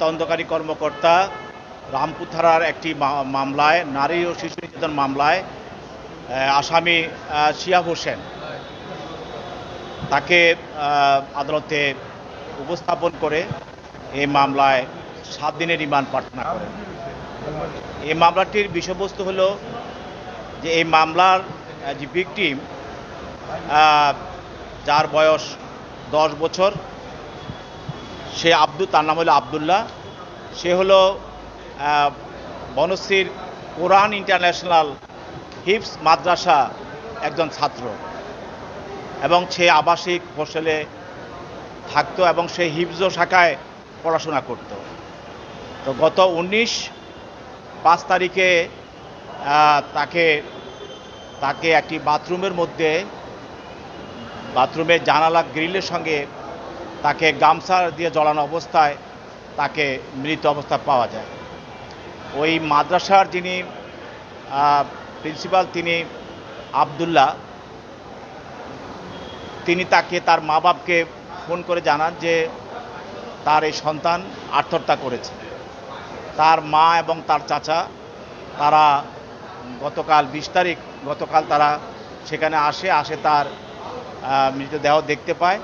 তদন্তকারী কর্মকর্তা রামপুর থানার একটি মামলায়, নারী ও শিশু নির্যাতন মামলায় আসামি শিহাব হোসেন তাকে আদালতে উপস্থাপন করে এই মামলায় 7 দিনের রিমান্ড প্রার্থনা করেন। এই মামলাটির বিষয়বস্তু হলো যে এই মামলার যে ভিকটিম, যার বয়স 10 বছর, সে তার নাম হলো আবদুল্লাহ। সে হলো বনশ্রীর কোরআন ইন্টারন্যাশনাল হিফজ মাদ্রাসা একজন ছাত্র এবং সে আবাসিক হোস্টেলে থাকতো এবং সে হিফজ শাখায় পড়াশোনা করত। তো গত 5 তারিখে তাকে একটি বাথরুমের জানালা গ্রিলের সঙ্গে তাকে গামছা দিয়ে জড়ানো অবস্থায় তাকে মৃত অবস্থা পাওয়া যায়। ওই মাদ্রাসার যিনি প্রিন্সিপাল, তিনি আবদুল্লাহ, তিনি তার মা বাপকে ফোন করে জানান যে তার এই সন্তান আত্মহত্যা করেছে। তার মা এবং তার চাচা তারা গতকাল 20 তারিখ তারা সেখানে আসে তার মৃতদেহ দেখতে পায়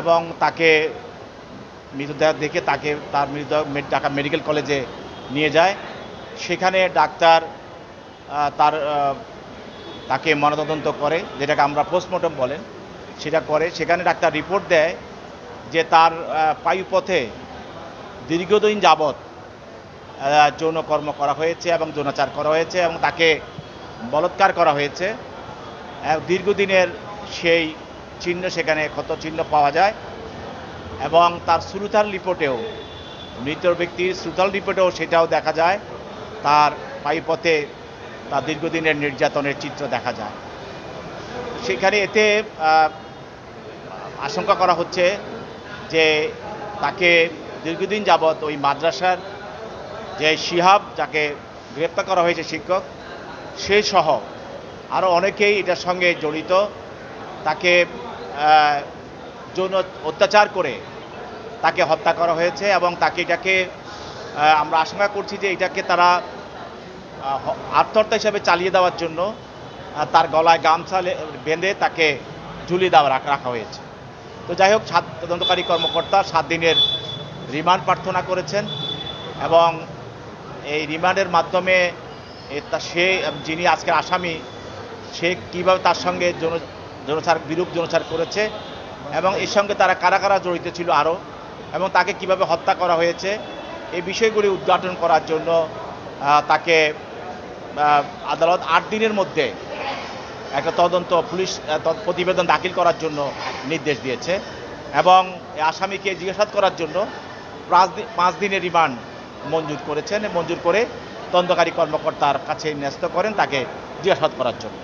এবং তাকে মৃতদেহ দেখে তার মৃতদেহ ঢাকা মেডিকেল কলেজে নিয়ে যায়। সেখানে ডাক্তার তাকে ময়নাতদন্ত করে, যেটাকে আমরা পোস্টমর্টম বলেন, সেটা করে। সেখানে ডাক্তার রিপোর্ট দেয় যে তার পায়ুপথে দীর্ঘদিন যাবৎ যৌনকর্ম করা হয়েছে এবং যৌনাচার করা হয়েছে এবং তাকে বলাৎকার করা হয়েছে। দীর্ঘদিনের সেই চিহ্ন, সেখানে ক্ষত চিহ্ন পাওয়া যায় এবং তার শ্রুতাল রিপোর্টেও, মৃত ব্যক্তির শ্রুতাল রিপোর্টেও সেটাও দেখা যায়। তার পায়ুপথে তার দীর্ঘদিনের নির্যাতনের চিত্র দেখা যায়। সেখানে এতে আশঙ্কা করা হচ্ছে যে তাকে দীর্ঘদিন যাবৎ ওই মাদ্রাসার যে শিহাব, যাকে গ্রেপ্তার করা হয়েছে শিক্ষক, সে সহ আরও অনেকেই এটার সঙ্গে জড়িত। তাকে যৌন অত্যাচার করে তাকে হত্যা করা হয়েছে এবং এটাকে আমরা আশঙ্কা করছি যে এটাকে তারা আত্মহত্যা হিসাবে চালিয়ে দেওয়ার জন্য তার গলায় গামছা বেঁধে তাকে ঝুলিয়ে রাখা হয়েছে। তো যাই হোক, তদন্তকারী কর্মকর্তা 7 দিনের রিমান্ড প্রার্থনা করেছেন এবং এই রিমান্ডের মাধ্যমে যিনি আজকের আসামি, সে কীভাবে তার সঙ্গে বিরূপ যৌনাচার করেছে এবং এর সঙ্গে তারা কারা জড়িত ছিল আরও, এবং তাকে কিভাবে হত্যা করা হয়েছে, এই বিষয়গুলি উদ্ঘাটন করার জন্য তাকে আদালত 8 দিনের মধ্যে একটা পুলিশ প্রতিবেদন দাখিল করার জন্য নির্দেশ দিয়েছে এবং আসামিকে জিজ্ঞাসাবাদ করার জন্য 5 দিনের রিমান্ড মঞ্জুর করে তদন্তকারী কর্মকর্তার কাছে ন্যস্ত করেন তাকে জিজ্ঞাসাবাদ করার জন্য।